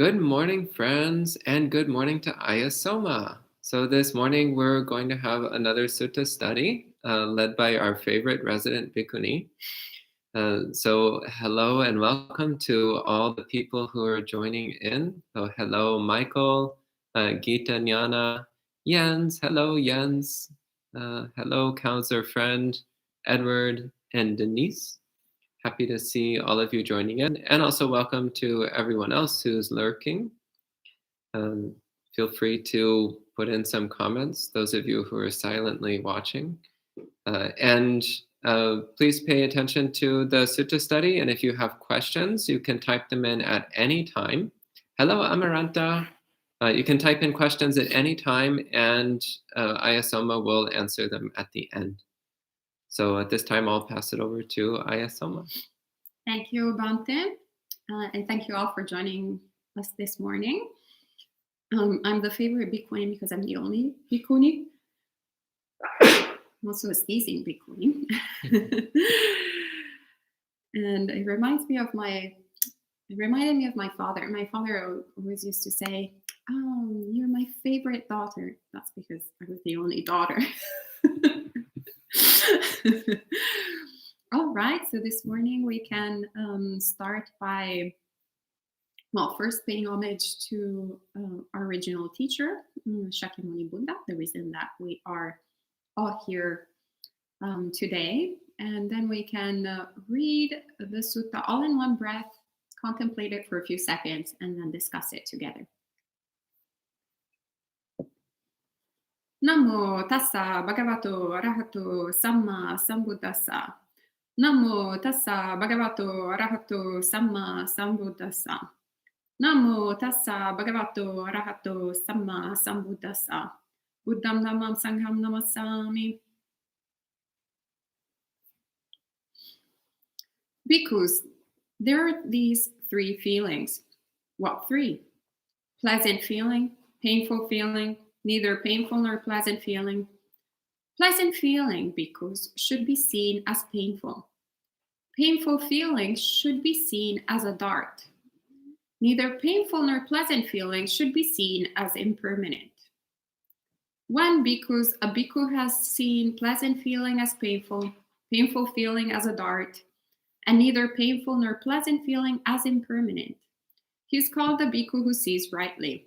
Good morning, friends, and good morning to Ayya Soma. So this morning we're going to have another sutta study led by our favorite resident bhikkhuni. So hello and welcome to all the people who are joining in. So hello, Michael, Gita Jnana, Jens. Hello, Jens. Hello, counselor friend Edward and Denise. Happy to see all of you joining in, and also welcome to everyone else who's lurking. Feel free to put in some comments, those of you who are silently watching. And please pay attention to the sutta study, and if you have questions, you can type them in at any time. Hello, Amaranta. You can type in questions at any time, and Ayya Soma will answer them at the end. So at this time, I'll pass it over to Ayya Soma. Thank you, Bante, and thank you all for joining us this morning. I'm the favorite bhikkhuni because I'm the only bhikkhuni. I'm also a sneezing bhikkhuni. And it reminded me of my father. My father always used to say, "Oh, you're my favorite daughter." That's because I was the only daughter. All right, so this morning we can start by, first paying homage to our original teacher, Shakyamuni Buddha, the reason that we are all here today. And then we can read the sutta all in one breath, contemplate it for a few seconds, and then discuss it together. Namo tassa bhagavato arahato samma sambuddhassa. Namo tassa bhagavato arahato samma sambuddhassa. Namo tassa bhagavato arahato samma sambuddhassa. Buddham dhammam sangham namassami. Bhikkhus, there are these three feelings. What three? Pleasant feeling, painful feeling, neither painful nor pleasant feeling. Pleasant feeling, bhikkhus, should be seen as painful. Painful feeling should be seen as a dart. Neither painful nor pleasant feeling should be seen as impermanent. When bhikkhus, a bhikkhu has seen pleasant feeling as painful, painful feeling as a dart, and neither painful nor pleasant feeling as impermanent, he is called a bhikkhu who sees rightly.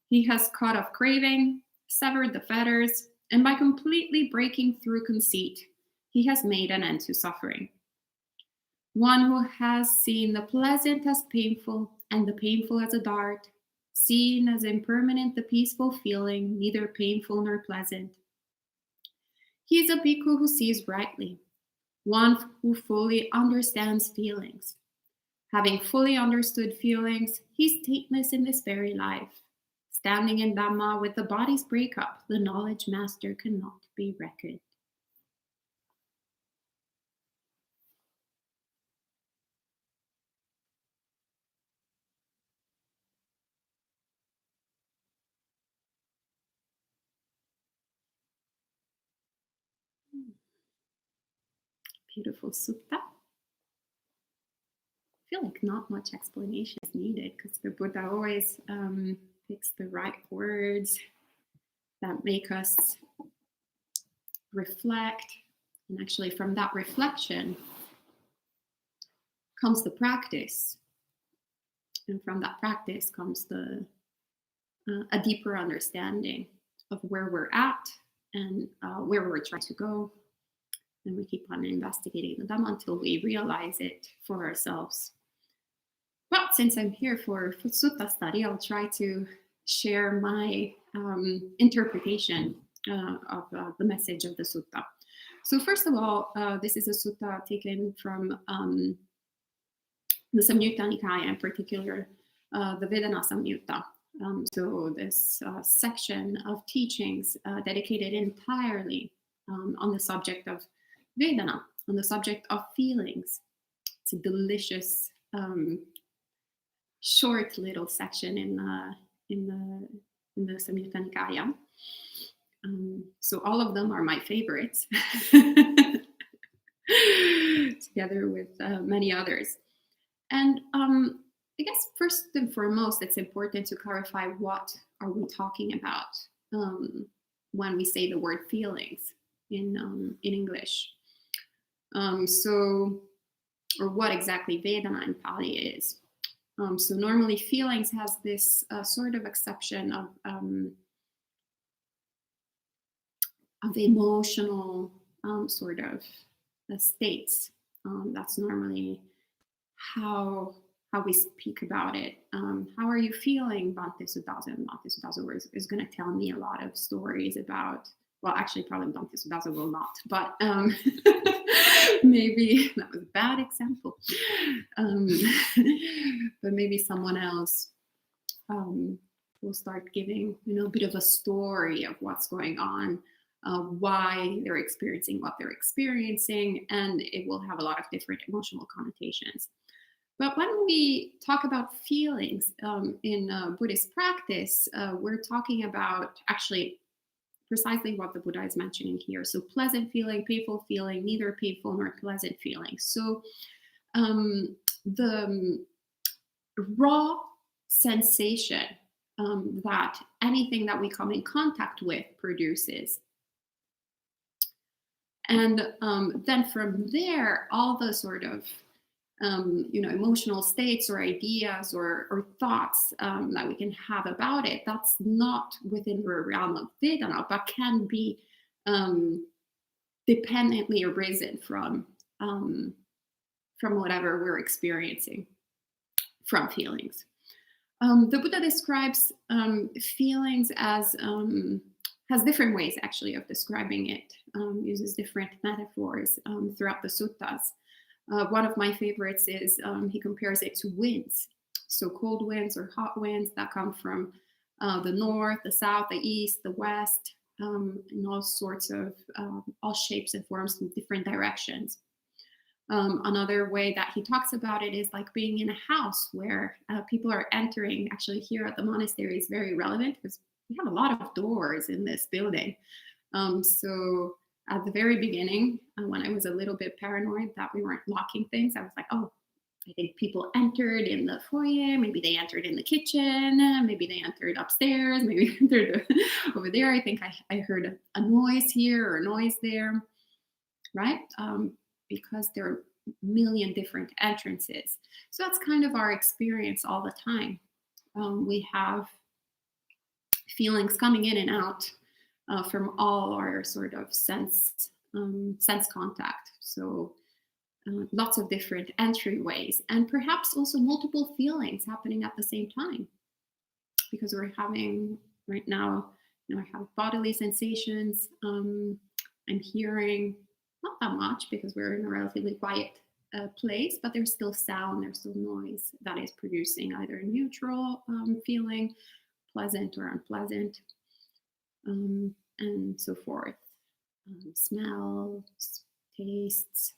He has cut off craving, severed the fetters, and by completely breaking through conceit, he has made an end to suffering. One who has seen the pleasant as painful and the painful as a dart, seen as impermanent the peaceful feeling, neither painful nor pleasant. He is a bhikkhu who sees rightly, one who fully understands feelings. Having fully understood feelings, he is stateless in this very life. Standing in Dhamma with the body's breakup, the knowledge master cannot be reckoned. Beautiful sutta. I feel like not much explanation is needed because the Buddha always picks the right words that make us reflect. And actually from that reflection comes the practice. And from that practice comes a deeper understanding of where we're at and where we're trying to go. And we keep on investigating the Dhamma until we realize it for ourselves. But since I'm here for sutta study, I'll try to share my interpretation of the message of the sutta. So first of all, this is a sutta taken from the Samyutta Nikaya, in particular, the Vedana Samyutta. So this section of teachings dedicated entirely on the subject of Vedana, on the subject of feelings. It's a delicious, short little section in the Samyutta Nikaya. So all of them are my favorites, together with many others. And I guess first and foremost, it's important to clarify what are we talking about um, when we say the word feelings in English. So, or what exactly Vedana and Pali is. So normally feelings has this sort of exception of emotional sort of states. That's normally how how we speak about it. How are you feeling? Bhante Sudhasan. Bhante Sudhasan is going to tell me a lot of stories about. Well, actually, probably Bhante Sudhasan will not, but maybe that was a bad example. Um, but maybe someone else will start giving a bit of a story of what's going on, why they're experiencing what they're experiencing, and it will have a lot of different emotional connotations. But when we talk about feelings in Buddhist practice, we're talking about actually precisely what the Buddha is mentioning here. So pleasant feeling, painful feeling, neither painful nor pleasant feeling. So the raw sensation that anything that we come in contact with produces. And then from there, all the sort of emotional states or ideas or thoughts that we can have about it, that's not within the realm of Vedana, but can be dependently arisen from whatever we're experiencing from feelings. The Buddha describes feelings as has different ways actually of describing it, uses different metaphors throughout the suttas. One of my favorites is he compares it to winds. So cold winds or hot winds that come from the north, the south, the east, the west, in all sorts of, all shapes and forms in different directions. Another way that he talks about it is like being in a house where people are entering. Actually, here at the monastery is very relevant because we have a lot of doors in this building. So at the very beginning, when I was a little bit paranoid that we weren't locking things, I was like, oh, I think people entered in the foyer. Maybe they entered in the kitchen. Maybe they entered upstairs. Maybe they entered over there. I think I heard a noise here or a noise there, right? Because there are a million different entrances. So that's kind of our experience all the time. We have feelings coming in and out from all our sort of sense contact. So lots of different entryways, and perhaps also multiple feelings happening at the same time, because we're having right now, I have bodily sensations. I'm hearing not that much because we're in a relatively quiet place, but there's still sound, there's still noise that is producing either a neutral feeling, pleasant or unpleasant, and so forth. Smells, tastes,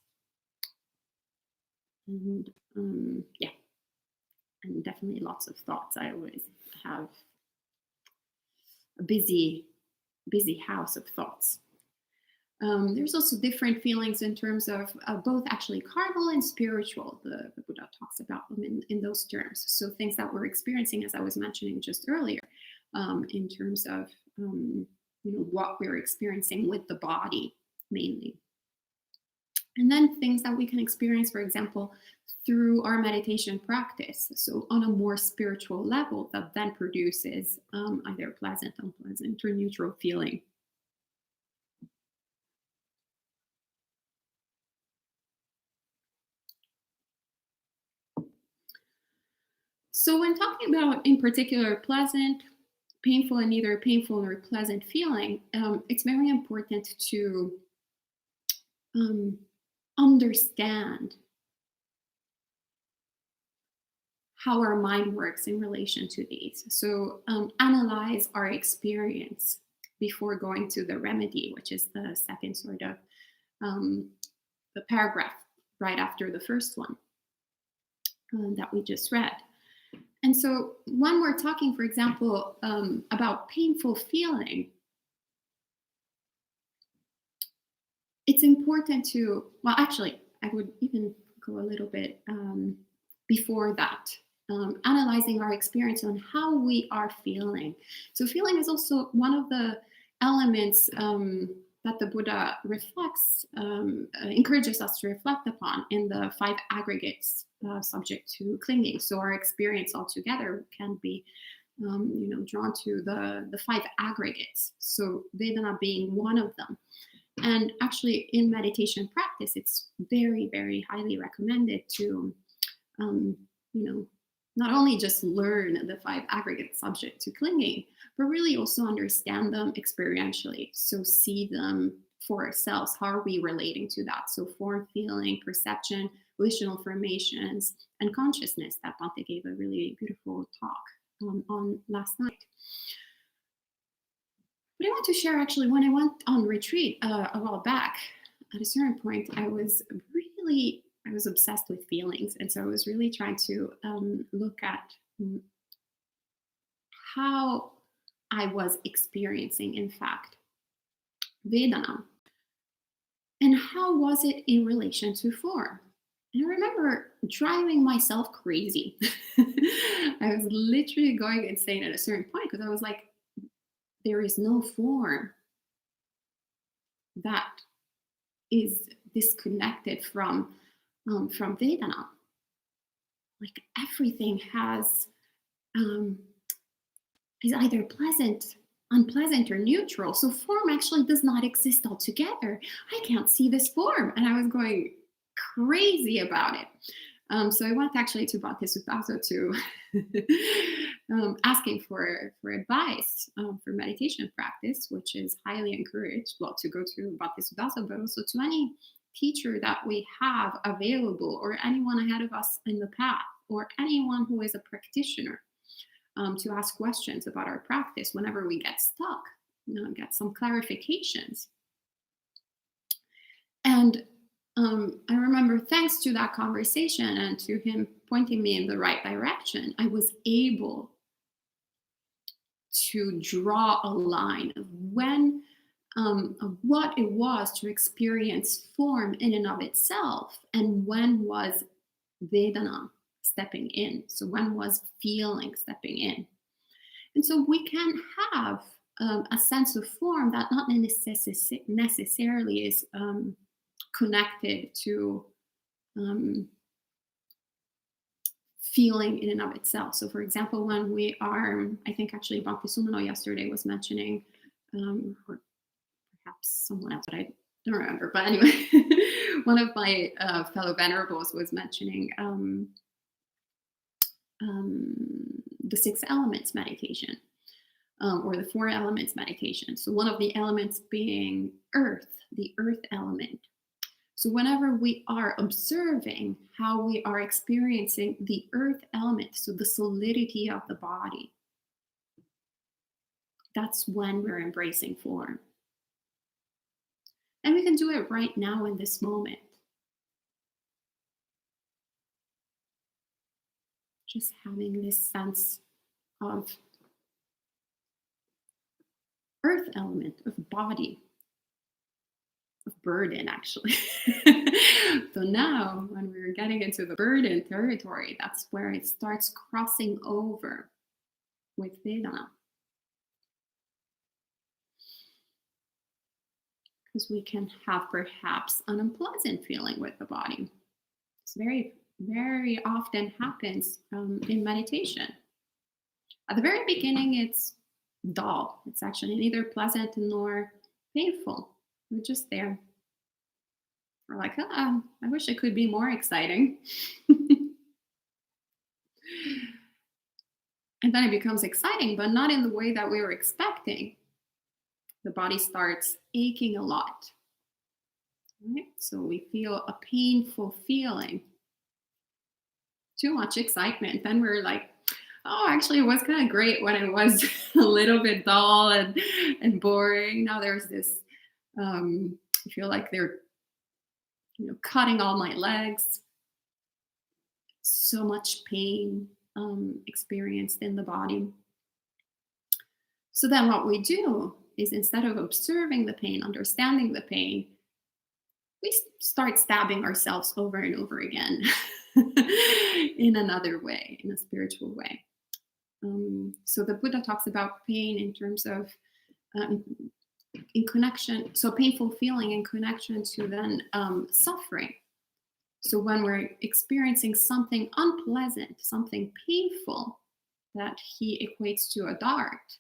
and yeah, and definitely lots of thoughts. I always have a busy house of thoughts. There's also different feelings in terms of both actually carnal and spiritual. The Buddha talks about them in those terms. So things that we're experiencing, as I was mentioning just earlier, in terms of what we're experiencing with the body mainly. And then things that we can experience, for example, through our meditation practice. So on a more spiritual level, that then produces either pleasant, unpleasant, or neutral feeling. So when talking about, in particular, pleasant, painful, and neither painful nor pleasant feeling, it's very important to understand how our mind works in relation to these. So analyze our experience before going to the remedy, which is the second sort of the paragraph right after the first one that we just read. And so when we're talking, for example, about painful feeling, it's important to, well, actually, I would even go a little bit before that. analyzing our experience on how we are feeling. So, feeling is also one of the elements that the Buddha encourages us to reflect upon in the five aggregates subject to clinging. So, our experience altogether can be drawn to the five aggregates. So, Vedana being one of them. And actually, in meditation practice, it's very, very highly recommended to, um, you know, not only just learn the five aggregates subject to clinging, but really also understand them experientially. So see them for ourselves. How are we relating to that? So form, feeling, perception, volitional formations, and consciousness. That Bhante gave a really beautiful talk on last night. But I want to share actually when I went on retreat a while back, at a certain point, I was obsessed with feelings. And so I was really trying to look at how I was experiencing, in fact, Vedana. And how was it in relation to form? And I remember driving myself crazy. I was literally going insane at a certain point because I was like, there is no form that is disconnected from Vedana. Like everything is either pleasant, unpleasant, or neutral. So form actually does not exist altogether. I can't see this form, and I was going crazy about it. So I went actually to Bhante Suttaso to asking for advice for meditation practice, which is highly encouraged. Well, to go to Bhante Suttaso, but also to any teacher that we have available, or anyone ahead of us in the path, or anyone who is a practitioner, to ask questions about our practice whenever we get stuck, get some clarifications. And I remember, thanks to that conversation and to him pointing me in the right direction, I was able to draw a line of of what it was to experience form in and of itself, and when was Vedana stepping in. So when was feeling stepping in. And so we can have a sense of form that not necessarily is connected to feeling in and of itself. So for example, when we are, I think actually Bhakti Sumano yesterday was mentioning, or perhaps someone else, but I don't remember. But anyway, one of my fellow venerables was mentioning the 6 elements meditation, or the 4 elements meditation. So one of the elements being earth, the earth element. So whenever we are observing how we are experiencing the earth element, so the solidity of the body, that's when we're embracing form. And we can do it right now in this moment. Just having this sense of earth element, of body, of burden, actually. So now, when we're getting into the burden territory, that's where it starts crossing over with Vedana. Because we can have perhaps an unpleasant feeling with the body. It's very, very often happens in meditation. At the very beginning, it's dull. It's actually neither pleasant nor painful. We're just there. We're like, I wish it could be more exciting. And then it becomes exciting, but not in the way that we were expecting. The body starts aching a lot. Right? So we feel a painful feeling. Too much excitement. Then we're like, oh, actually, it was kind of great when it was a little bit dull and boring. Now there's this, I feel like they're cutting all my legs. So much pain experienced in the body. So then what we do is, instead of observing the pain, understanding the pain, we start stabbing ourselves over and over again in another way, in a spiritual way. So the Buddha talks about pain in terms of um, in connection, so painful feeling in connection to then suffering. So when we're experiencing something unpleasant, something painful that he equates to a dart,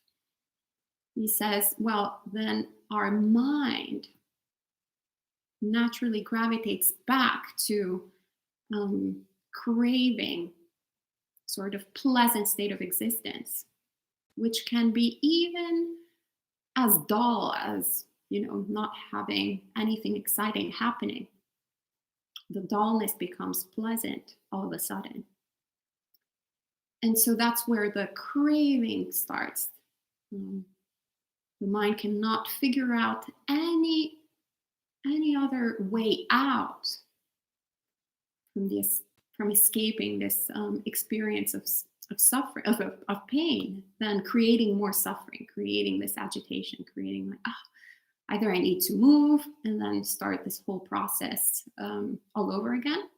he says, well, then our mind naturally gravitates back to craving sort of pleasant state of existence, which can be even as dull as, not having anything exciting happening. The dullness becomes pleasant all of a sudden. And so that's where the craving starts. The mind cannot figure out any other way out from escaping this experience of suffering, of pain, than creating more suffering, creating this agitation, creating like, either I need to move, and then start this whole process all over again.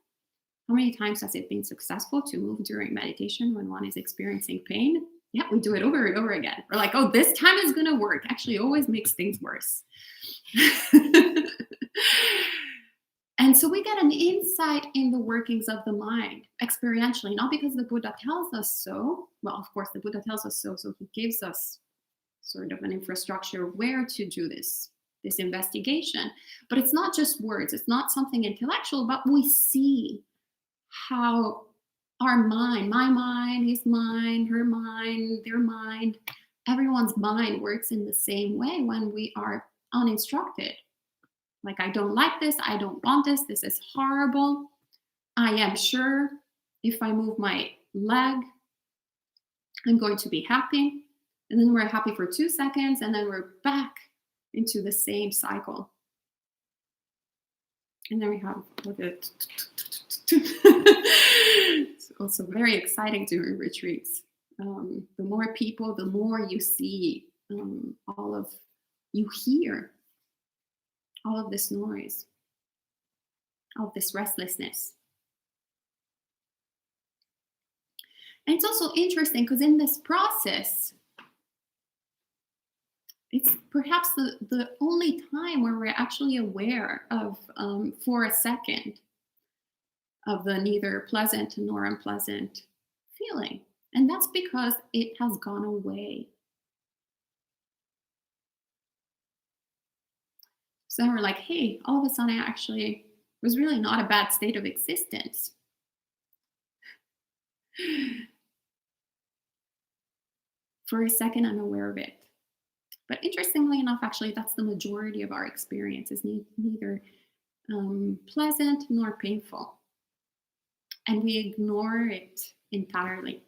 How many times has it been successful to move during meditation when one is experiencing pain? Yeah, we do it over and over again. We're like, oh, this time is going to work. Actually, it always makes things worse. And so we get an insight in the workings of the mind experientially, not because the Buddha tells us so. Well, of course, the Buddha tells us so he gives us sort of an infrastructure where to do this investigation. But it's not just words. It's not something intellectual, but we see how our mind, my mind, his mind, her mind, their mind, everyone's mind works in the same way when we are uninstructed. Like, I don't like this, I don't want this, this is horrible. I am sure if I move my leg, I'm going to be happy. And then we're happy for 2 seconds, and then we're back into the same cycle. And then we have it. It's also very exciting during retreats. The more people, the more you see you hear all of this noise, all of this restlessness. And it's also interesting because in this process, it's perhaps the only time where we're actually aware of, for a second, of the neither pleasant nor unpleasant feeling. And that's because it has gone away. So we're like, hey, all of a sudden, it was really not a bad state of existence. For a second, I'm aware of it. But interestingly enough, actually, that's the majority of our experience, is neither pleasant nor painful. And we ignore it entirely,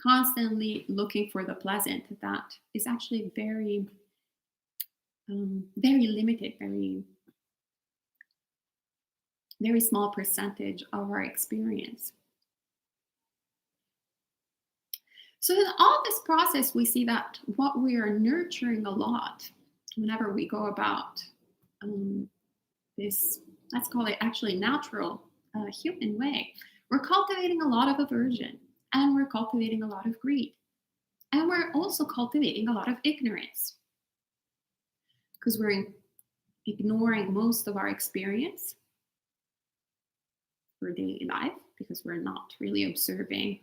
constantly looking for the pleasant that is actually very, very limited, very, very small percentage of our experience. So in all this process, we see that what we are nurturing a lot whenever we go about this, let's call it actually natural human way, we're cultivating a lot of aversion, and we're cultivating a lot of greed, and we're also cultivating a lot of ignorance, because we're ignoring most of our experience for daily life, because we're not really observing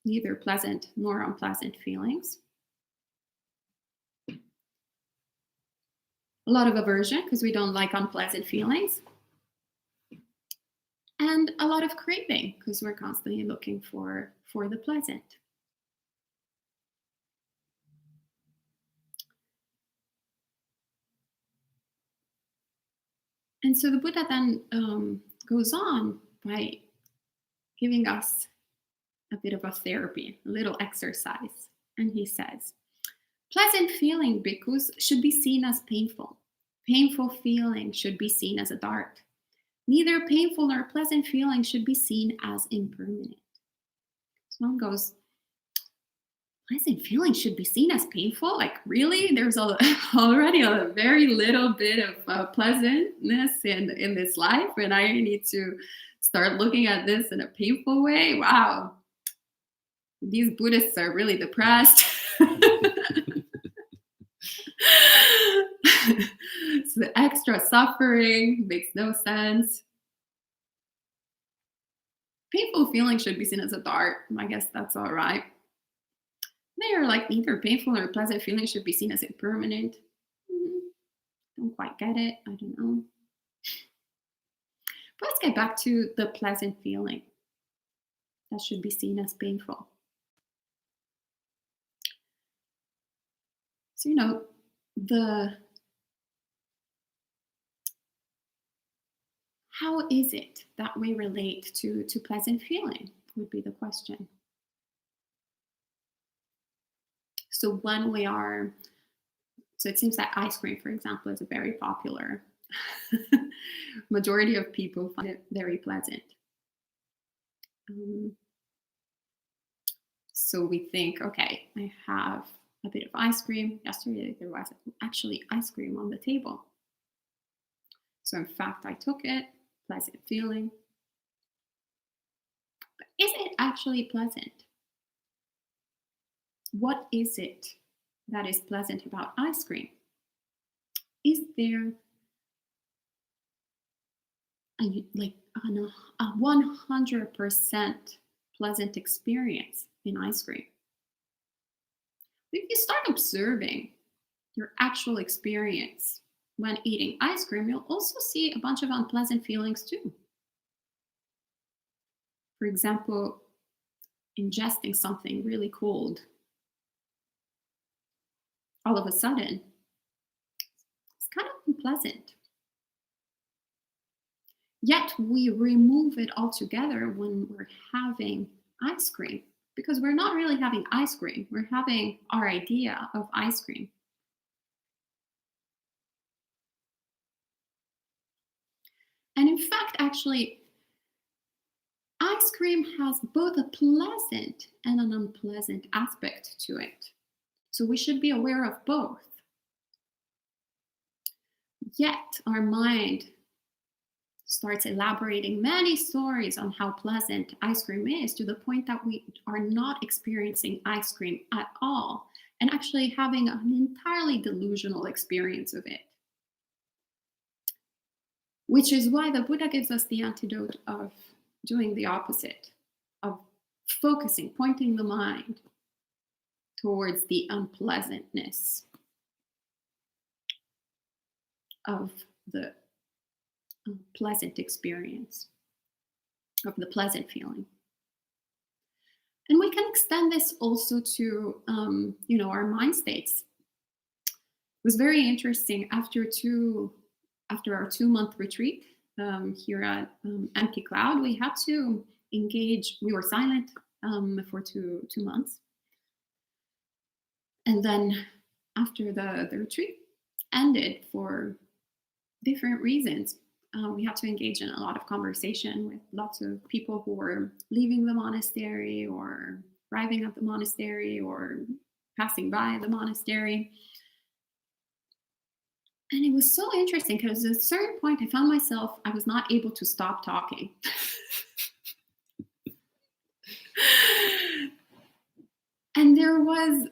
neither pleasant nor unpleasant feelings. A lot of aversion, because we don't like unpleasant feelings. And a lot of craving, because we're constantly looking for the pleasant. And so the Buddha then goes on by giving us a bit of a therapy, a little exercise. And he says, pleasant feeling, bhikkhus, should be seen as painful. Painful feeling should be seen as a dart. Neither painful nor pleasant feeling should be seen as impermanent. So one goes, pleasant feeling should be seen as painful? Like, really? There's already a very little bit of pleasantness in this life, and I need to start looking at this in a painful way? Wow, these Buddhists are really depressed. So the extra suffering makes no sense. Painful feeling should be seen as a dart. I guess that's all right. They are like neither painful nor pleasant feeling should be seen as impermanent. Don't quite get it. I don't know. But let's get back to the pleasant feeling that should be seen as painful. So, how is it that we relate to pleasant feeling would be the question. So it seems that ice cream, for example, is a very popular. Majority of people find it very pleasant. So we think, okay, I have a bit of ice cream. Yesterday there was actually ice cream on the table. So in fact, I took it, pleasant feeling. But is it actually pleasant? What is it that is pleasant about ice cream? Is there a 100% pleasant experience in ice cream? If you start observing your actual experience when eating ice cream, you'll also see a bunch of unpleasant feelings too. For example, ingesting something really cold. All of a sudden, it's kind of unpleasant. Yet we remove it altogether when we're having ice cream, because we're not really having ice cream. We're having our idea of ice cream. And in fact, actually, ice cream has both a pleasant and an unpleasant aspect to it. So we should be aware of both. Yet our mind starts elaborating many stories on how pleasant ice cream is, to the point that we are not experiencing ice cream at all and actually having an entirely delusional experience of it. Which is why the Buddha gives us the antidote of doing the opposite, of focusing, pointing the mind towards the unpleasantness of the pleasant experience, of the pleasant feeling. And we can extend this also to, our mind states. It was very interesting after our 2-month retreat here at Empty Cloud. We had to engage. We were silent for two months, and then after the retreat ended for different reasons, we had to engage in a lot of conversation with lots of people who were leaving the monastery or arriving at the monastery or passing by the monastery. And it was so interesting because at a certain point I found myself, I was not able to stop talking. And there was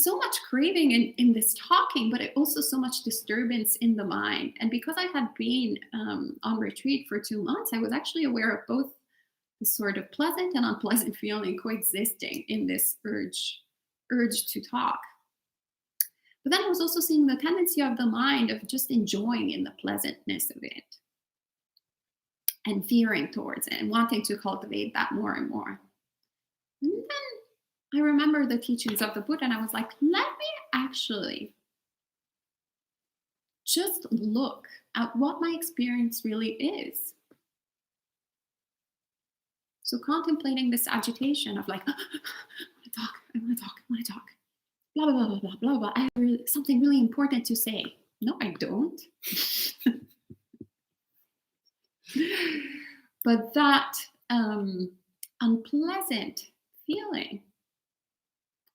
so much craving in this talking, but also so much disturbance in the mind. And because I had been on retreat for 2 months, I was actually aware of both the sort of pleasant and unpleasant feeling coexisting in this urge to talk. But then I was also seeing the tendency of the mind of just enjoying in the pleasantness of it and veering towards it and wanting to cultivate that more and more. And then I remember the teachings of the Buddha, and I was like, let me actually just look at what my experience really is. So contemplating this agitation of like, I want to talk. Blah, blah, blah, blah, blah, blah. I have something really important to say. No, I don't. But that unpleasant feeling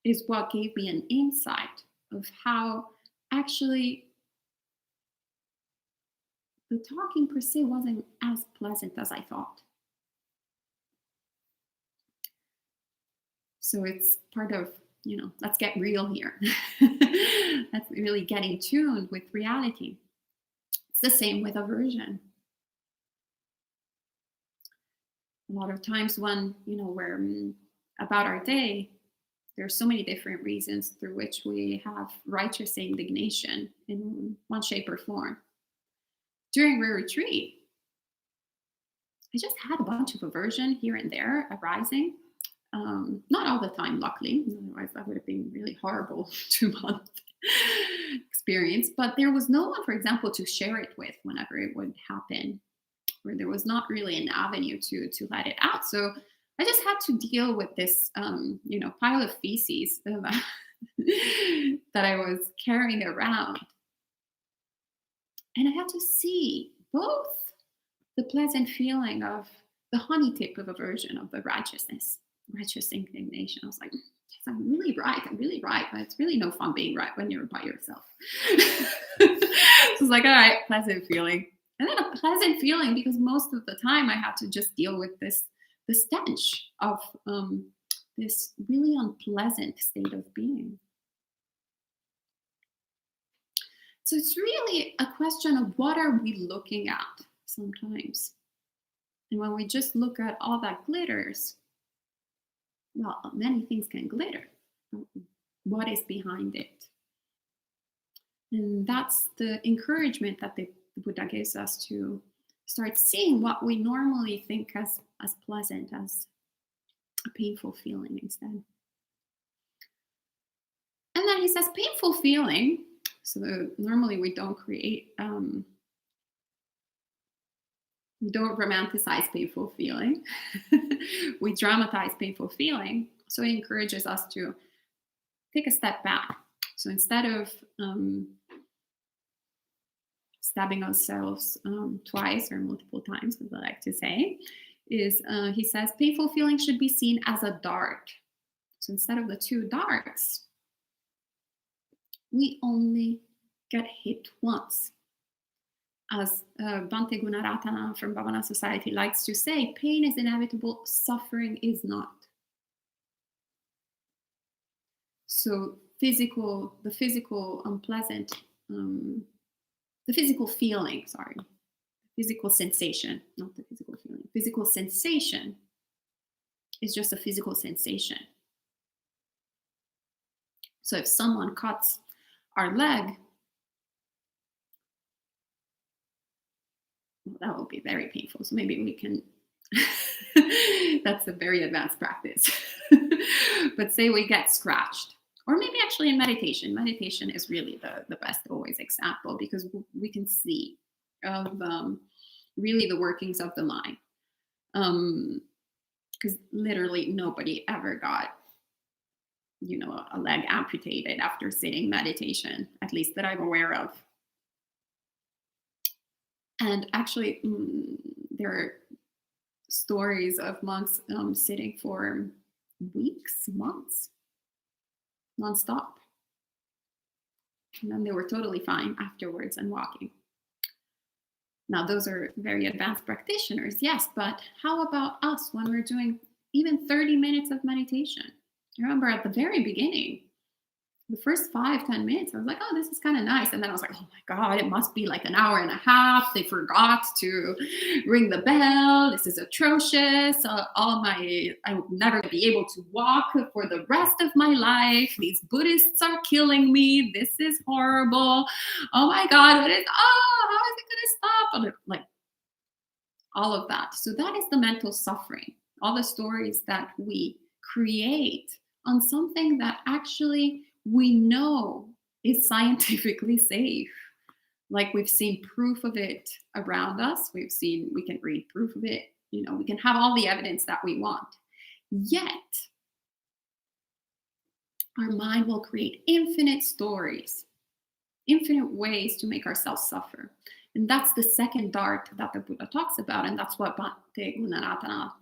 is what gave me an insight of how actually the talking per se wasn't as pleasant as I thought. So it's part of, let's get real here. Let's really get in tune with reality. It's the same with aversion. A lot of times when, we're about our day, there are so many different reasons through which we have righteous indignation in one shape or form. During the retreat, I just had a bunch of aversion here and there arising. Not all the time, luckily. Otherwise, that would have been really horrible 2-month experience. But there was no one, for example, to share it with whenever it would happen, where there was not really an avenue to let it out. So I just had to deal with this, pile of feces that I was carrying around. And I had to see both the pleasant feeling of the honey tip of aversion, of the righteous indignation. I was like, yes, I'm really right, but it's really no fun being right when you're by yourself. So it's like, all right, pleasant feeling. And then a pleasant feeling because most of the time I had to just deal with the stench of this really unpleasant state of being. So it's really a question of what are we looking at sometimes. And when we just look at all that glitters, well, many things can glitter. What is behind it? And that's the encouragement that the Buddha gives us to start seeing what we normally think as pleasant as a painful feeling instead. And then he says painful feeling. So normally we don't create, we don't romanticize painful feeling. We dramatize painful feeling. So he encourages us to take a step back. So instead of stabbing ourselves twice or multiple times, as I like to say, he says painful feeling should be seen as a dart. So instead of the two darts, we only get hit once. As Bhante Gunaratana from Bhavana Society likes to say, pain is inevitable, suffering is not. So the physical sensation, not the physical feeling. Physical sensation is just a physical sensation. So if someone cuts our leg, well, that will be very painful. So maybe we can, that's a very advanced practice. But say we get scratched, or maybe actually in meditation. Meditation is really the best always example because we can see really the workings of the mind. Because literally nobody ever got a leg amputated after sitting meditation, at least that I'm aware of. And actually, there are stories of monks sitting for weeks, months, nonstop. And then they were totally fine afterwards and walking. Now, those are very advanced practitioners, yes, but how about us when we're doing even 30 minutes of meditation? I remember at the very beginning, the first 5-10 minutes, I was like, oh, this is kind of nice. And then I was like, oh my God, it must be like an hour and a half. They forgot to ring the bell. This is atrocious. I would never be able to walk for the rest of my life. These Buddhists are killing me. This is horrible. Oh my God, how is it going to stop? And like all of that. So that is the mental suffering. All the stories that we create on something that actually we know is scientifically safe. Like we've seen proof of it around us. We can read proof of it. We can have all the evidence that we want. Yet, our mind will create infinite stories, infinite ways to make ourselves suffer. And that's the second dart that the Buddha talks about. And that's what Bhante Gunaratana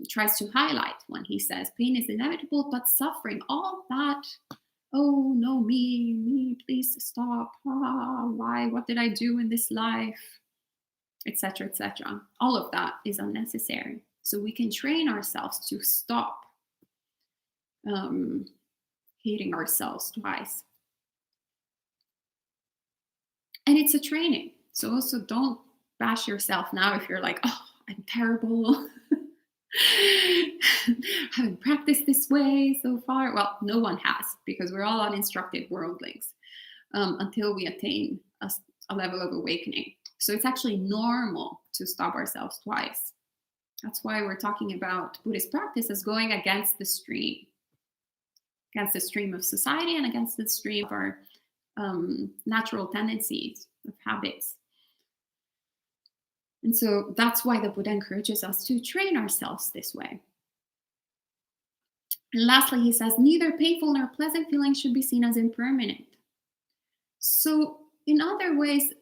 tries to highlight when he says pain is inevitable, but suffering, all that, oh no, me, please stop. Why? What did I do in this life? Etc., etc. All of that is unnecessary. So we can train ourselves to stop hating ourselves twice. And it's a training. So also don't bash yourself now if you're like, oh, I'm terrible. Haven't practiced this way so far. Well, no one has, because we're all uninstructed worldlings until we attain a level of awakening. So it's actually normal to stop ourselves twice. That's why we're talking about Buddhist practice as going against the stream of society and against the stream of our natural tendencies, of habits. And so that's why the Buddha encourages us to train ourselves this way. And lastly, he says, neither painful nor pleasant feelings should be seen as impermanent. So in other ways,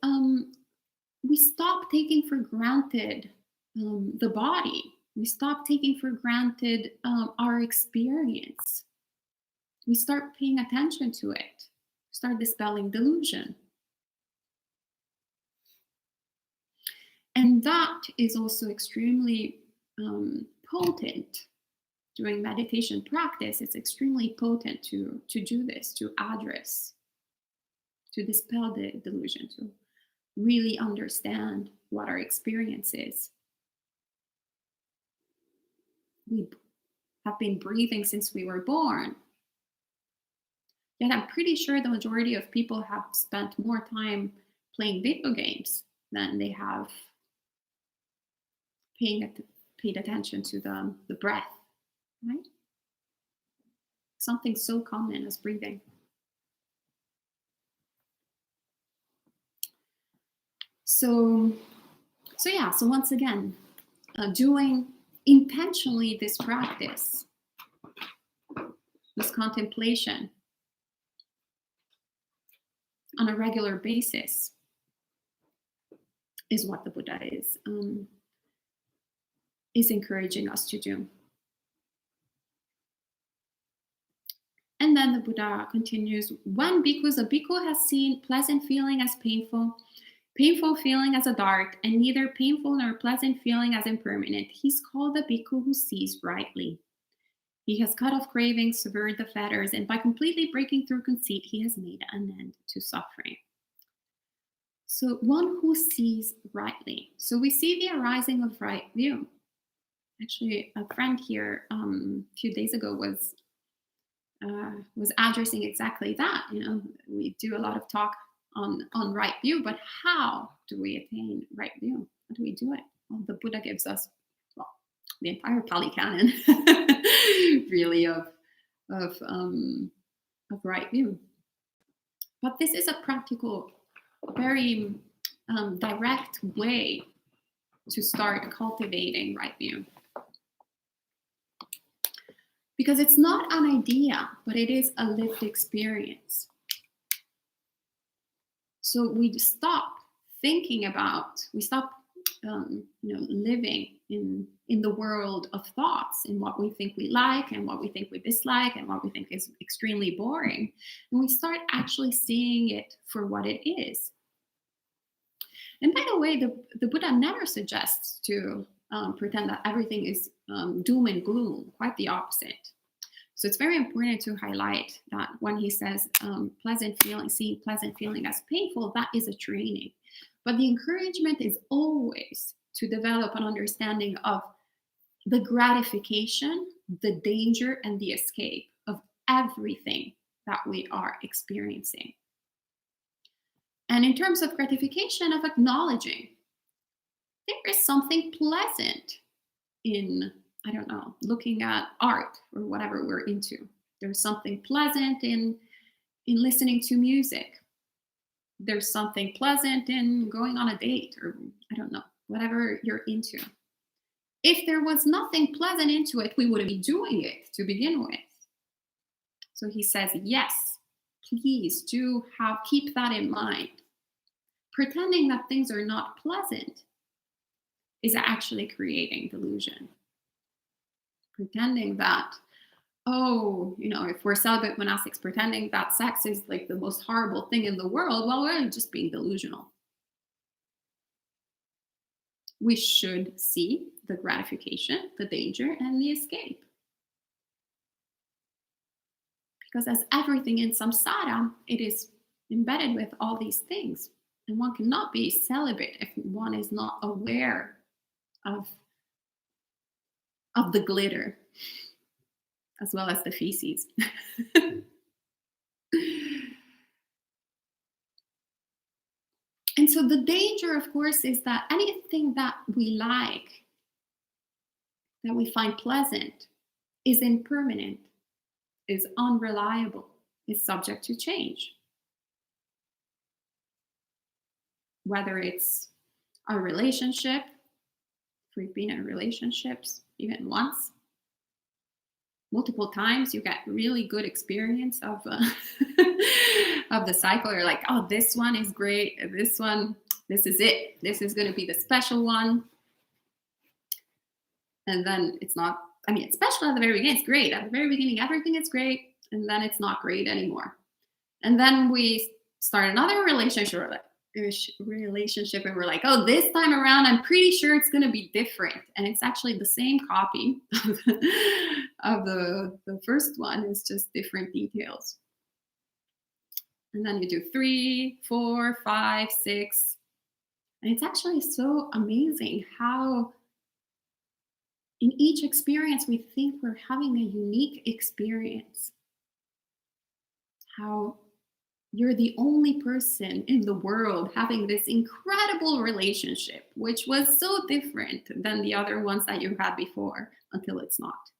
we stop taking for granted the body. We stop taking for granted our experience. We start paying attention to it, start dispelling delusion. And that is also extremely potent. During meditation practice, it's extremely potent to do this, to address, to dispel the delusion, to really understand what our experience is. We have been breathing since we were born. Yet I'm pretty sure the majority of people have spent more time playing video games than they have paid attention to the breath, right? Something so common as breathing. So once again, doing intentionally this practice, this contemplation on a regular basis is what the Buddha is encouraging us to do. And then the Buddha continues, when bhikkhus, a bhikkhu has seen pleasant feeling as painful, painful feeling as a dart, and neither painful nor pleasant feeling as impermanent, he's called a bhikkhu who sees rightly. He has cut off cravings, severed the fetters, and by completely breaking through conceit, he has made an end to suffering. So one who sees rightly. So we see the arising of right view. Actually, a friend here a few days ago was addressing exactly that. You know, we do a lot of talk on right view, but how do we attain right view? How do we do it? Well, the Buddha gives us the entire Pali Canon, really, of right view. But this is a practical, very direct way to start cultivating right view. Because it's not an idea, but it is a lived experience. So we stop thinking about, we stop living in the world of thoughts, in what we think we like and what we think we dislike and what we think is extremely boring. And we start actually seeing it for what it is. And by the way, the Buddha never suggests to pretend that everything is doom and gloom, quite the opposite. So it's very important to highlight that when he says pleasant feeling, seeing pleasant feeling as painful, that is a training. But the encouragement is always to develop an understanding of the gratification, the danger, and the escape of everything that we are experiencing. And in terms of gratification, of acknowledging there is something pleasant in, I don't know, looking at art or whatever we're into. There's something pleasant in listening to music. There's something pleasant in going on a date, or I don't know, whatever you're into. If there was nothing pleasant into it, we wouldn't be doing it to begin with. So he says, yes, please do keep that in mind. Pretending that things are not pleasant is actually creating delusion. Pretending that, oh, if we're celibate monastics, pretending that sex is like the most horrible thing in the world, well, we're just being delusional. We should see the gratification, the danger, and the escape. Because as everything in samsara, it is embedded with all these things. And one cannot be celibate if one is not aware of, the glitter as well as the feces. And so the danger, of course, is that anything that we like, that we find pleasant, is impermanent, is unreliable, is subject to change. Whether it's a relationship, if we've been in relationships even once, multiple times, you get really good experience of of the cycle. You're like, oh, this one is great. This one, this is it. This is going to be the special one. And then it's not. I mean, it's special at the very beginning. It's great at the very beginning. Everything is great, and then it's not great anymore. And then we start another relationship. And we're like, oh, this time around I'm pretty sure it's going to be different, and it's actually the same copy of the first one. It's just different details. And then you do 3, 4, 5, 6, and it's actually so amazing how in each experience we think we're having a unique experience, how you're the only person in the world having this incredible relationship, which was so different than the other ones that you had before, until it's not.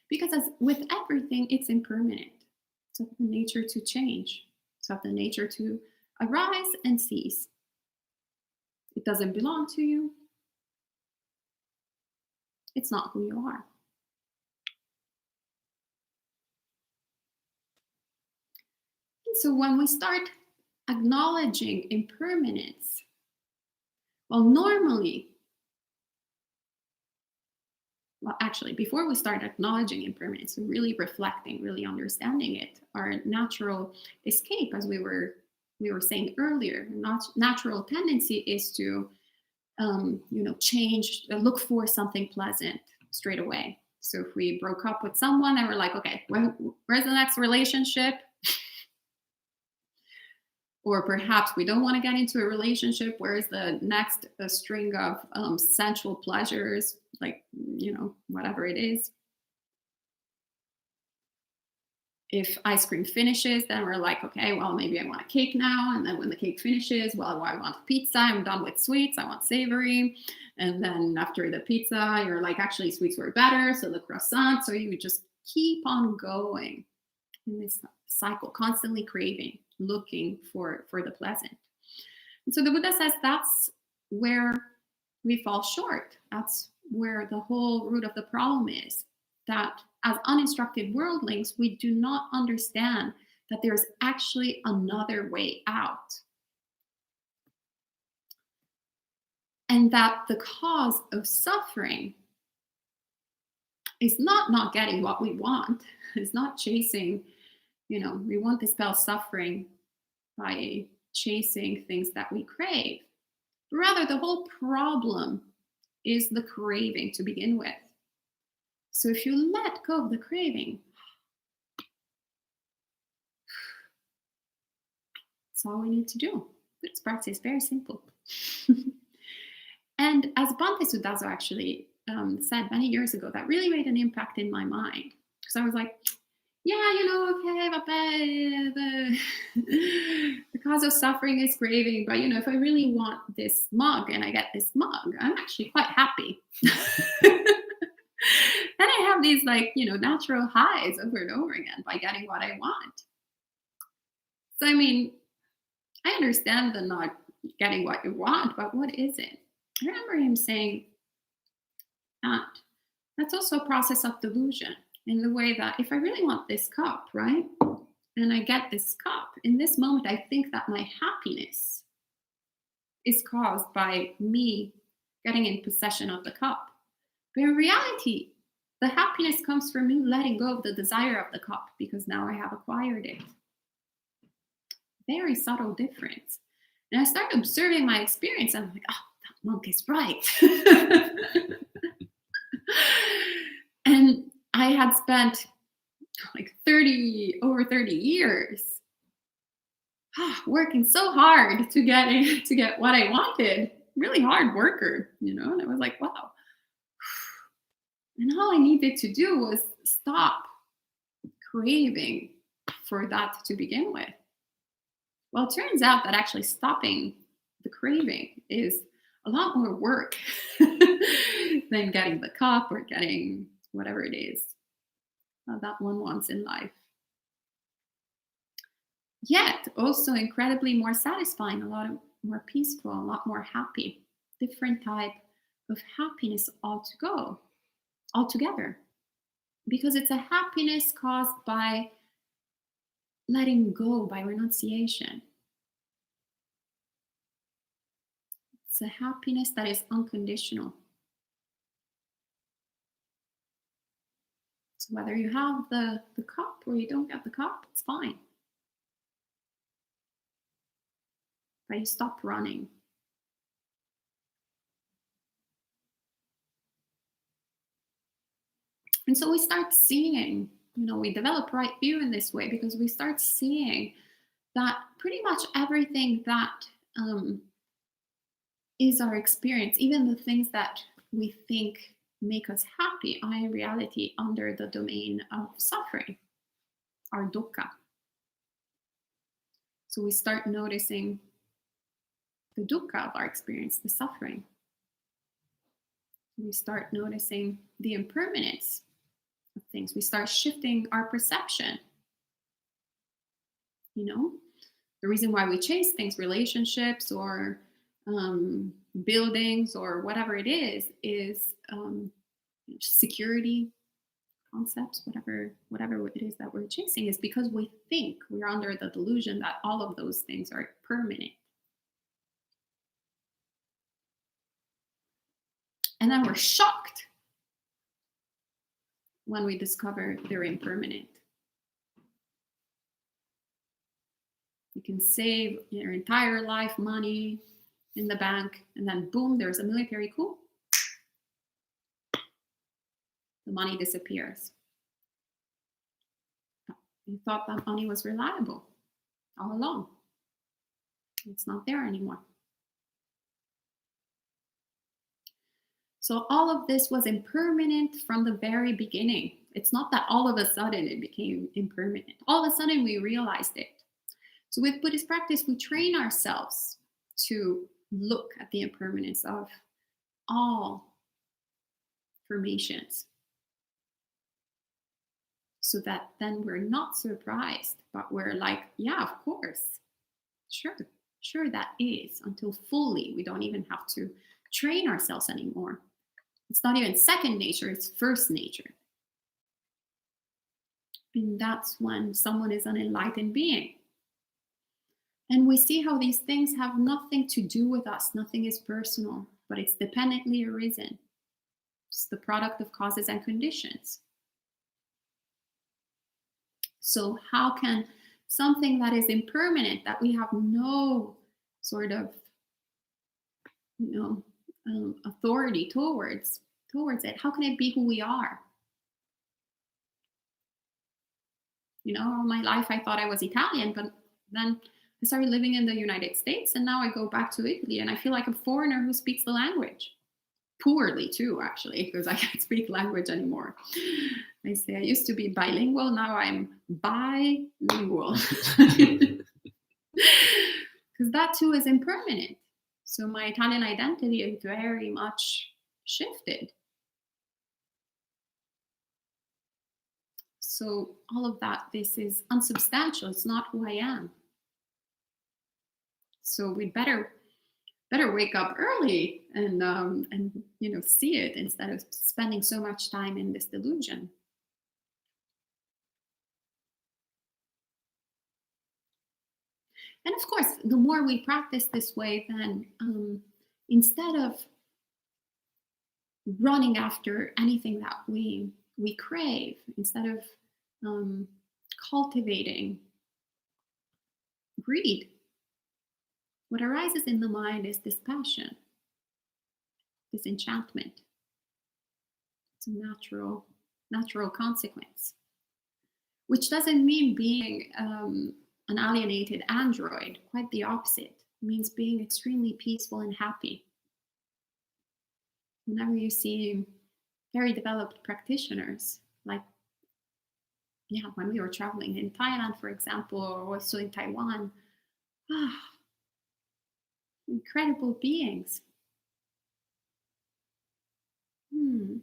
Because as with everything, it's impermanent. It's of the nature to change. It's of the nature to arise and cease. It doesn't belong to you. It's not who you are. So when we start acknowledging impermanence, well, actually, before we start acknowledging impermanence, really reflecting, really understanding it, our natural escape, as we were saying earlier, natural tendency is to, change, look for something pleasant straight away. So if we broke up with someone and we're like, okay, where's the next relationship? Or perhaps we don't want to get into a relationship. Where is the next string of sensual pleasures, like, whatever it is. If ice cream finishes, then we're like, okay, well, maybe I want a cake now. And then when the cake finishes, well, I want pizza. I'm done with sweets. I want savory. And then after the pizza, you're like, actually, sweets were better. So the croissant. So you just keep on going in this cycle, constantly craving, looking for the pleasant. And so the Buddha says that's where we fall short. That's where the whole root of the problem is, that as uninstructed worldlings, we do not understand that there's actually another way out. And that the cause of suffering is not getting what we want. It's not chasing, we won't dispel suffering by chasing things that we crave. But rather, the whole problem is the craving to begin with. So if you let go of the craving, that's all we need to do. This practice is very simple. And as Bhante Sudazo actually said many years ago, that really made an impact in my mind. Because I was like, yeah, okay, but the cause of suffering is craving. But, if I really want this mug and I get this mug, I'm actually quite happy. Then I have these natural highs over and over again by getting what I want. So, I understand the not getting what you want, but what is it? I remember him saying that that's also a process of delusion, in the way that if I really want this cup, right, and I get this cup, in this moment, I think that my happiness is caused by me getting in possession of the cup. But in reality, the happiness comes from me letting go of the desire of the cup because now I have acquired it. Very subtle difference. And I start observing my experience. I'm like, oh, that monk is right. And I had spent like over 30 years working so hard to get what I wanted. Really hard worker, and I was like, wow. And all I needed to do was stop craving for that to begin with. Well, it turns out that actually stopping the craving is a lot more work than getting the cup or getting whatever it is that one wants in life. Yet also incredibly more satisfying, a lot more peaceful, a lot more happy. Different type of happiness altogether. Because it's a happiness caused by letting go, by renunciation. It's a happiness that is unconditional. So whether you have the cup or you don't get the cup, it's fine. But you stop running. And so we start seeing, we develop right view in this way because we start seeing that pretty much everything that is our experience, even the things that we think make us happy, are in reality under the domain of suffering, our dukkha. So we start noticing the dukkha of our experience, the suffering. We start noticing the impermanence of things. We start shifting our perception. The reason why we chase things, relationships or buildings or whatever it is security concepts, whatever it is that we're chasing, is because we think we're under the delusion that all of those things are permanent. And then we're shocked when we discover they're impermanent. You can save your entire life money in the bank, and then boom, there's a military coup. The money disappears. You thought that money was reliable all along. It's not there anymore. So all of this was impermanent from the very beginning. It's not that all of a sudden it became impermanent. All of a sudden we realized it. So with Buddhist practice, we train ourselves to look at the impermanence of all formations, so that then we're not surprised, but we're like, yeah, of course, sure that is, until fully we don't even have to train ourselves anymore. It's not even second nature, it's first nature. And that's when someone is an enlightened being. And we see how these things have nothing to do with us. Nothing is personal, but it's dependently arisen. It's the product of causes and conditions. So how can something that is impermanent, that we have no sort of, authority towards it, how can it be who we are? All my life I thought I was Italian, but then I started living in the United States, and now I go back to Italy and I feel like a foreigner who speaks the language. Poorly too, actually, because I can't speak language anymore. I say I used to be bilingual, now I'm bilingual. Because that too is impermanent. So my Italian identity is very much shifted. So all of that, this is unsubstantial. It's not who I am. So we'd better wake up early and see it instead of spending so much time in this delusion. And of course, the more we practice this way, then instead of running after anything that we crave, instead of um, cultivating greed. What arises in the mind is this passion, this enchantment. It's a natural consequence, which doesn't mean being an alienated android. Quite the opposite. It means being extremely peaceful and happy. Whenever you see very developed practitioners, like, yeah, when we were traveling in Thailand, for example, or also in Taiwan, ah, incredible beings. Hmm.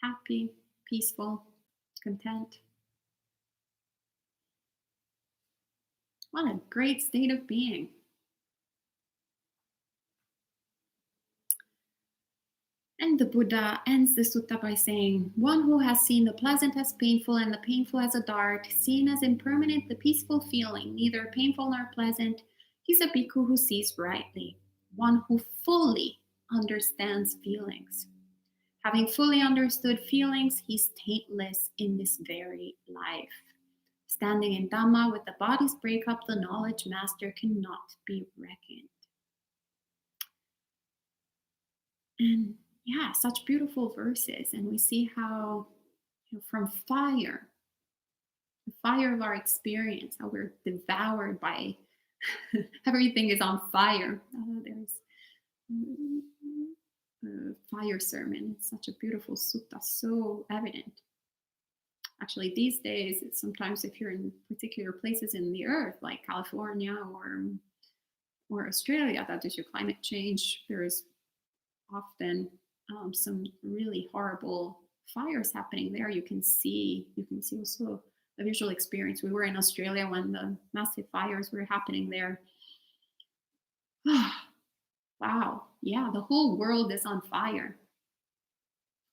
Happy, peaceful, content. What a great state of being. And the Buddha ends the sutta by saying, one who has seen the pleasant as painful and the painful as a dart, seen as impermanent the peaceful feeling, neither painful nor pleasant, he's a bhikkhu who sees rightly, one who fully understands feelings. Having fully understood feelings, he's taintless in this very life. Standing in Dhamma with the body's breakup, the knowledge master cannot be reckoned. And yeah, such beautiful verses. And we see how, from fire, the fire of our experience, how we're devoured by everything is on fire. There's a fire sermon. It's such a beautiful sutta, so evident. Actually, these days, sometimes if you're in particular places in the earth, like California or Australia, that due to climate change, there is often some really horrible fires happening there. You can see also a visual experience. We were in Australia when the massive fires were happening there. Wow, yeah, the whole world is on fire.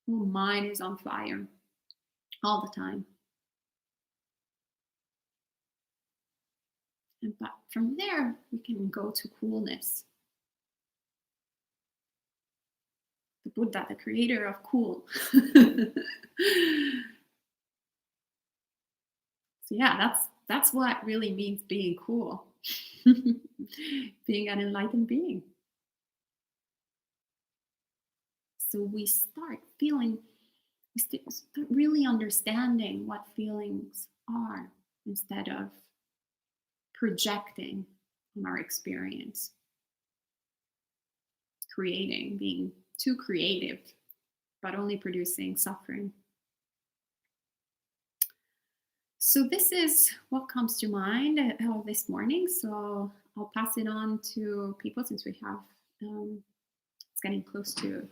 The whole mind is on fire all the time. But from there, we can go to coolness. The Buddha, the creator of cool. So yeah, that's what really means being cool. Being an enlightened being. So we start really understanding what feelings are, instead of projecting on our experience, being too creative, but only producing suffering. So this is what comes to mind this morning. So I'll pass it on to people, since we have it's getting close to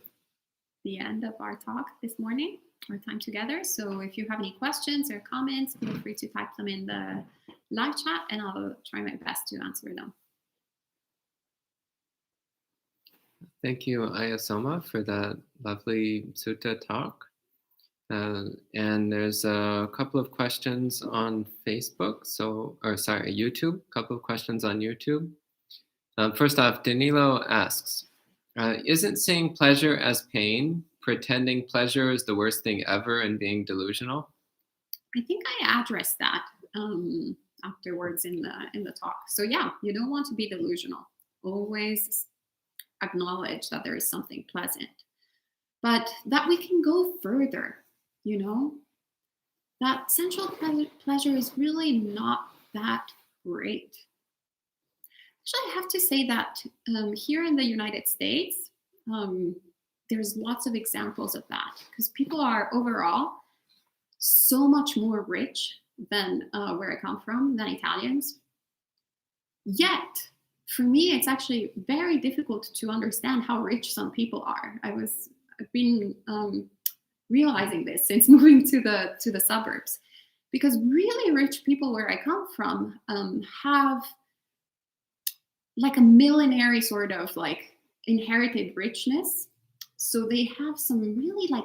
the end of our talk this morning, our time together. So if you have any questions or comments, feel free to type them in the live chat, and I'll try my best to answer them. Thank you, Ayya Soma, for that lovely sutta talk. And there's a couple of questions on Facebook. YouTube. A couple of questions on YouTube. First off, Danilo asks, isn't seeing pleasure as pain, pretending pleasure is the worst thing ever, and being delusional? I think I addressed that afterwards in the talk. So yeah, you don't want to be delusional. Always acknowledge that there is something pleasant, but that we can go further. That sensual pleasure is really not that great. Actually, I have to say that here in the United States, there's lots of examples of that, because people are overall so much more rich than where I come from, than Italians. Yet, for me, it's actually very difficult to understand how rich some people are. I've been realizing this since moving to the suburbs, because really rich people where I come from have like a millenary sort of like inherited richness. So they have some really like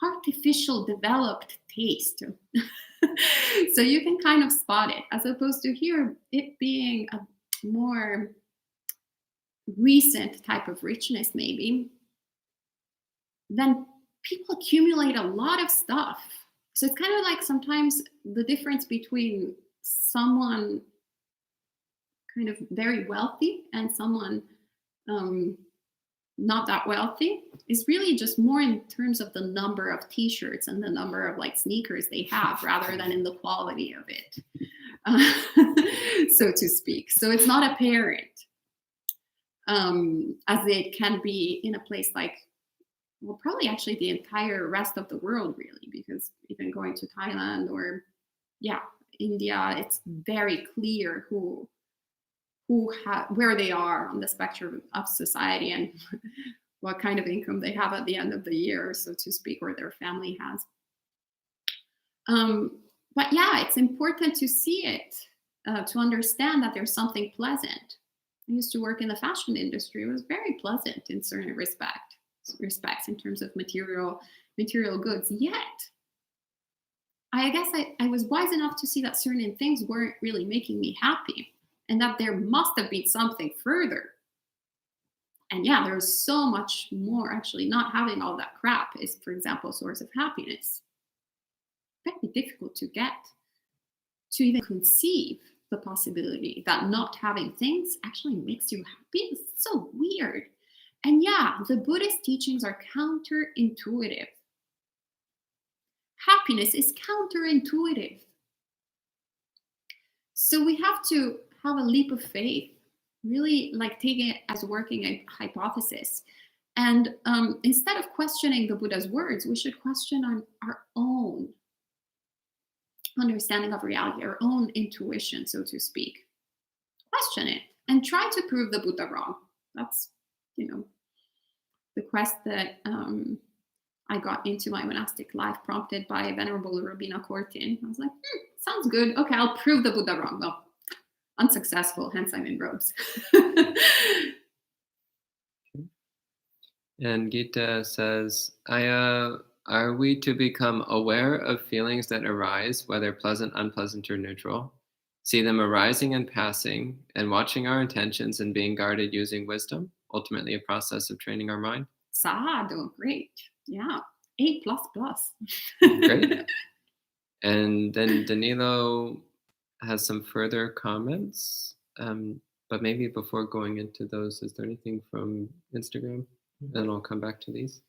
artificial developed taste. So you can kind of spot it, as opposed to here, it being a more recent type of richness, maybe. then people accumulate a lot of stuff. So it's kind of like sometimes the difference between someone kind of very wealthy and someone um, not that wealthy is really just more in terms of the number of t-shirts and the number of like sneakers they have rather than in the quality of it, so to speak. So it's not apparent, as it can be in a place like, well, probably actually the entire rest of the world, really, because even going to Thailand or, yeah, India, it's very clear where they are on the spectrum of society and what kind of income they have at the end of the year, so to speak, or their family has. But yeah, it's important to see it, to understand that there's something pleasant. I used to work in the fashion industry. It was very pleasant in certain respects in terms of material goods. Yet, I guess I was wise enough to see that certain things weren't really making me happy, and that there must have been something further. And yeah, there's so much more. Actually, not having all that crap is, for example, a source of happiness. Very difficult to get to even conceive the possibility that not having things actually makes you happy. It's so weird. And yeah, the Buddhist teachings are counterintuitive. Happiness is counterintuitive. So we have to have a leap of faith, really like take it as working a hypothesis. And instead of questioning the Buddha's words, we should question our own understanding of reality, our own intuition, so to speak. Question it and try to prove the Buddha wrong. That's, the quest that I got into my monastic life, prompted by Venerable Robina Cortin. I was like, sounds good. Okay, I'll prove the Buddha wrong. Well, unsuccessful, hence I'm in robes. And Gita says, Ayya, are we to become aware of feelings that arise, whether pleasant, unpleasant, or neutral? See them arising and passing, and watching our intentions and being guarded using wisdom, ultimately a process of training our mind? Sadhu, great. Yeah, A++. Great. And then Danilo has some further comments. But maybe before going into those, is there anything from Instagram? Then I'll come back to these.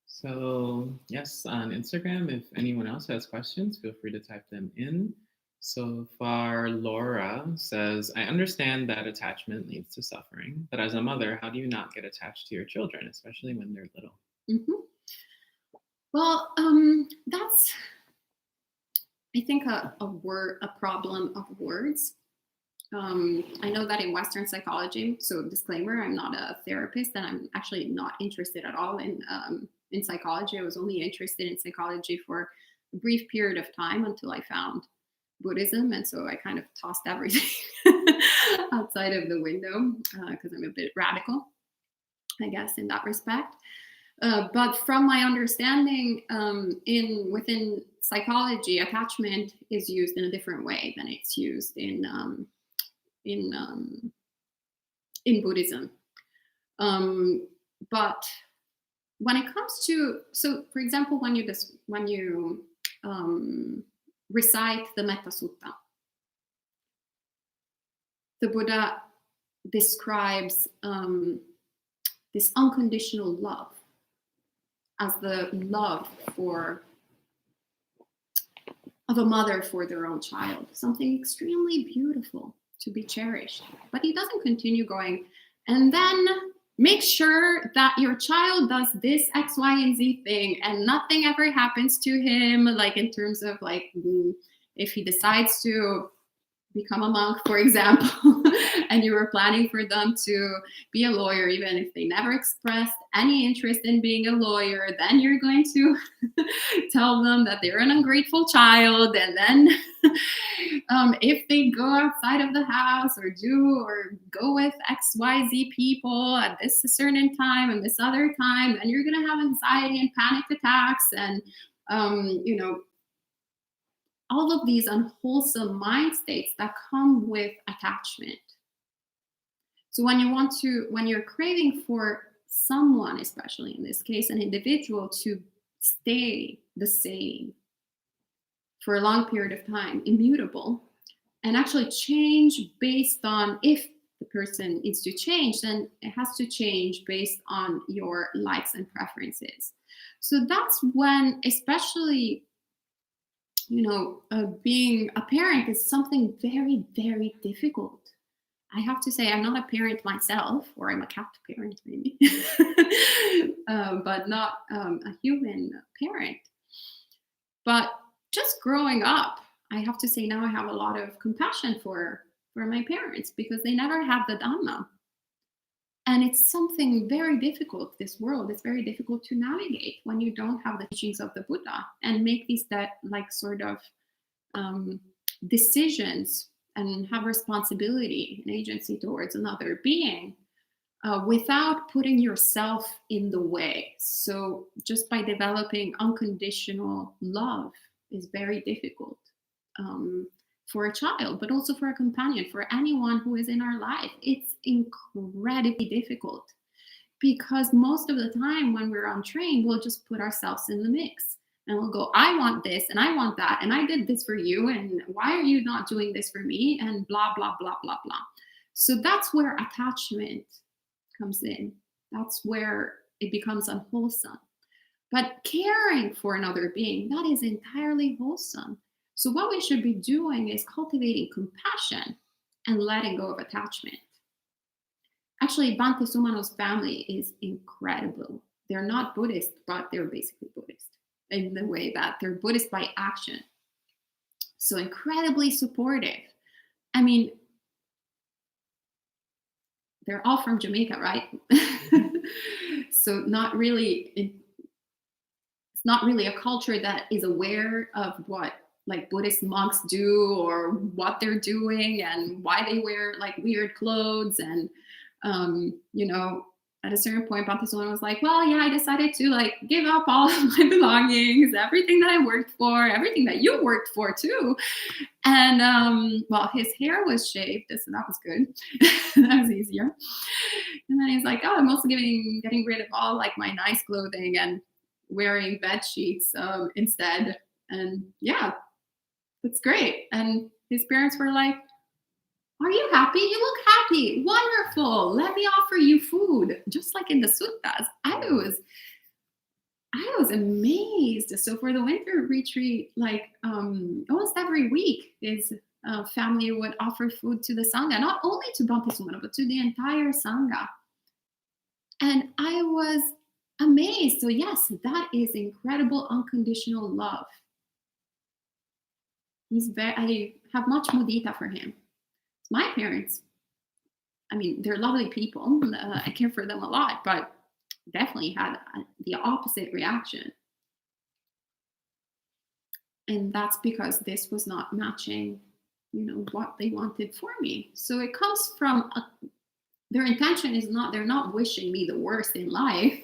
So yes, on Instagram, if anyone else has questions, feel free to type them in. So far, Laura says, I understand that attachment leads to suffering, but as a mother, how do you not get attached to your children, especially when they're little? Mm-hmm. Well, that's, I think, a problem of words. I know that in Western psychology, so disclaimer, I'm not a therapist and I'm actually not interested at all in psychology. I was only interested in psychology for a brief period of time until I found Buddhism. And so I kind of tossed everything outside of the window because I'm a bit radical, I guess, in that respect. But from my understanding, within psychology, attachment is used in a different way than it's used in Buddhism. But when it comes to, so for example, when you recite the Metta Sutta, the Buddha describes this unconditional love as the love of a mother for their own child, something extremely beautiful to be cherished. But he doesn't continue going, and then make sure that your child does this X, Y, and Z thing and nothing ever happens to him, like in terms of like if he decides to become a monk, for example, and you were planning for them to be a lawyer, even if they never expressed any interest in being a lawyer, then you're going to tell them that they're an ungrateful child. And then if they go outside of the house or go with XYZ people at this certain time and this other time, then you're going to have anxiety and panic attacks and, all of these unwholesome mind states that come with attachment. So when you're craving for someone, especially in this case, an individual, to stay the same for a long period of time, immutable, and actually change based on, if the person needs to change, then it has to change based on your likes and preferences. So that's when, especially, being a parent is something very, very difficult. I have to say, I'm not a parent myself, or I'm a cat parent maybe, but not a human parent. But just growing up, I have to say now I have a lot of compassion for my parents, because they never had the Dhamma. And it's something very difficult. This world is very difficult to navigate when you don't have the teachings of the Buddha, and make these sort of decisions and have responsibility and agency towards another being without putting yourself in the way. So just by developing unconditional love is very difficult for a child, but also for a companion, for anyone who is in our life. It's incredibly difficult, because most of the time when we're untrained, we'll just put ourselves in the mix. And we'll go, I want this and I want that, and I did this for you, and why are you not doing this for me? And blah, blah, blah, blah, blah. So that's where attachment comes in. That's where it becomes unwholesome. But caring for another being, that is entirely wholesome. So what we should be doing is cultivating compassion and letting go of attachment. Actually, Bhante Sumano's family is incredible. They're not Buddhist, but they're basically Buddhist in the way that they're Buddhist by action. So incredibly supportive. I mean, they're all from Jamaica, right? So it's not really a culture that is aware of what Buddhist monks do, or what they're doing, and why they wear weird clothes. And at a certain point, Bhante Sumano was like, well, yeah, I decided to give up all of my belongings, everything that I worked for, everything that you worked for too. And his hair was shaved, so that was good. That was easier. And then he's like, oh, I'm also getting rid of all my nice clothing and wearing bed sheets instead. And yeah, that's great. And his parents were like, are you happy? You look happy. Wonderful. Let me offer you food. Just like in the suttas. I was amazed. So for the winter retreat, almost every week, his family would offer food to the Sangha, not only to Bhante Sumano, but to the entire Sangha. And I was amazed. So yes, that is incredible unconditional love. I have much mudita for him. My parents, I mean, they're lovely people. I care for them a lot, but definitely had the opposite reaction. And that's because this was not matching, what they wanted for me. So it comes from their intention is not, they're not wishing me the worst in life,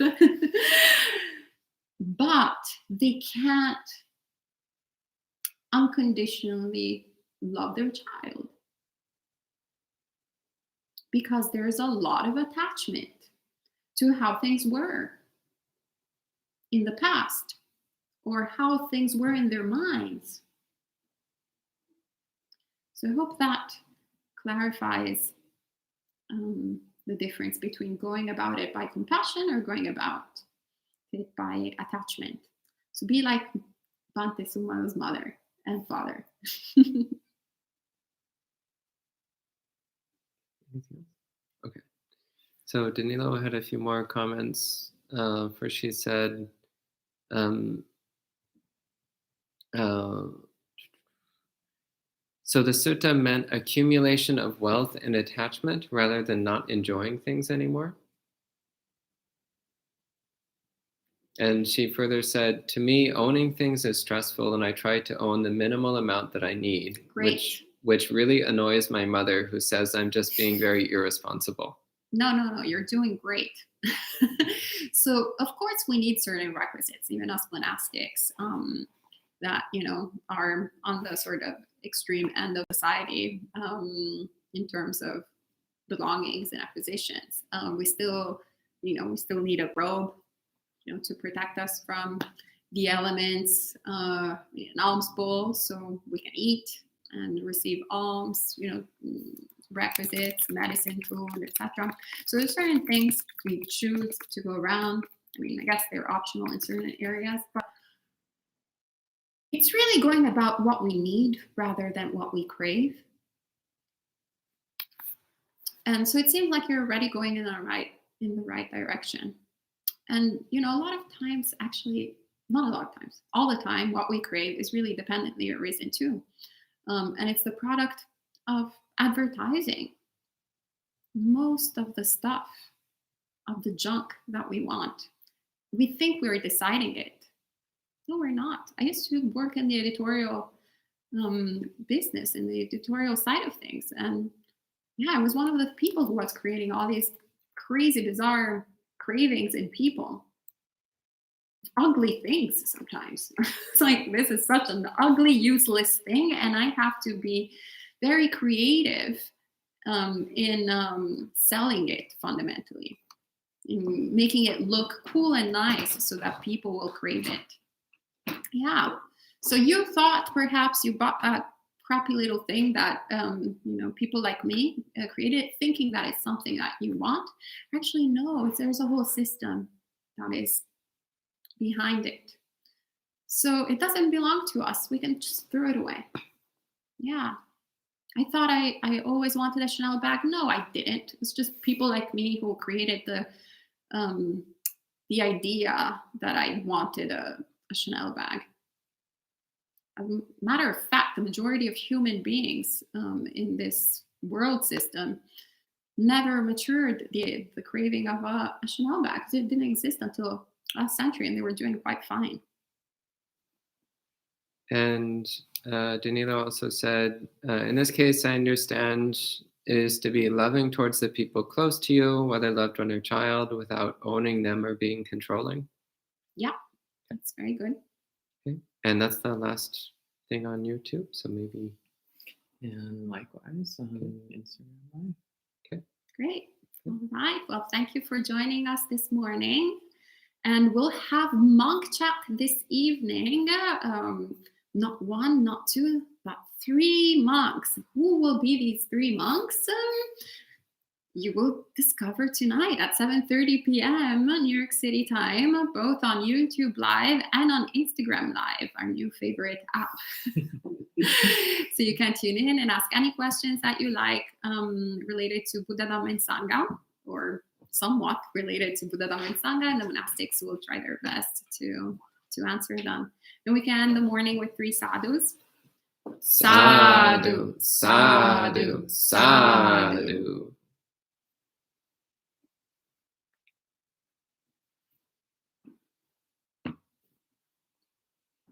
but they can't unconditionally love their child, because there's a lot of attachment to how things were in the past, or how things were in their minds. So I hope that clarifies the difference between going about it by compassion or going about it by attachment. So be like Bhante Sumano's mother and father. Okay. So Danilo had a few more comments. First, she said, so the sutta meant accumulation of wealth and attachment rather than not enjoying things anymore. And she further said, to me, owning things is stressful, and I try to own the minimal amount that I need, which really annoys my mother, who says I'm just being very irresponsible. No, you're doing great. So, of course, we need certain requisites, even us monastics, that, are on the sort of extreme end of society in terms of belongings and acquisitions. We still we still need a robe, to protect us from the elements, an alms bowl so we can eat and receive alms, requisites, medicine, food, etc. So there's certain things we choose to go around. I guess they're optional in certain areas, but it's really going about what we need rather than what we crave. And so it seems like you're already going in the right direction. And a lot of times, actually, not a lot of times, all the time, what we crave is really dependently arisen too. And it's the product of advertising. Most of the stuff, of the junk that we want, we think we're deciding it. No, we're not. I used to work in the editorial business, in the editorial side of things. And I was one of the people who was creating all these crazy, bizarre cravings in people. Ugly things sometimes. It's like, this is such an ugly, useless thing, and I have to be very creative in selling it fundamentally, in making it look cool and nice so that people will crave it. Yeah. So you thought perhaps you bought a crappy little thing that people like me created, thinking that it's something that you want. Actually, no. There's a whole system that is behind it. So it doesn't belong to us. We can just throw it away. Yeah. I thought I always wanted a Chanel bag. No, I didn't. It's just people like me who created the idea that I wanted a Chanel bag. As a matter of fact, the majority of human beings in this world system never matured the craving of a Chanel bag. It didn't exist until last century, and they were doing quite fine. And Danilo also said, in this case, I understand it is to be loving towards the people close to you, whether loved one or child, without owning them or being controlling. Yeah, that's very good. Okay. And that's the last thing on YouTube, so maybe. And likewise on Instagram Live. Okay. Great. All right. Well, thank you for joining us this morning. And we'll have monk chat this evening. Not one, not two, but 3 monks. Who will be these 3 monks? You will discover tonight at 7:30 p.m. New York City time, both on YouTube Live and on Instagram Live, our new favorite app. So you can tune in and ask any questions that you like related to Buddha, Dhamma, and Sangha, or somewhat related to Buddha, Dhamma, and Sangha, and the monastics will try their best to answer them. And we can end the morning with 3 sadhus. Sadhu, sadhu, sadhu.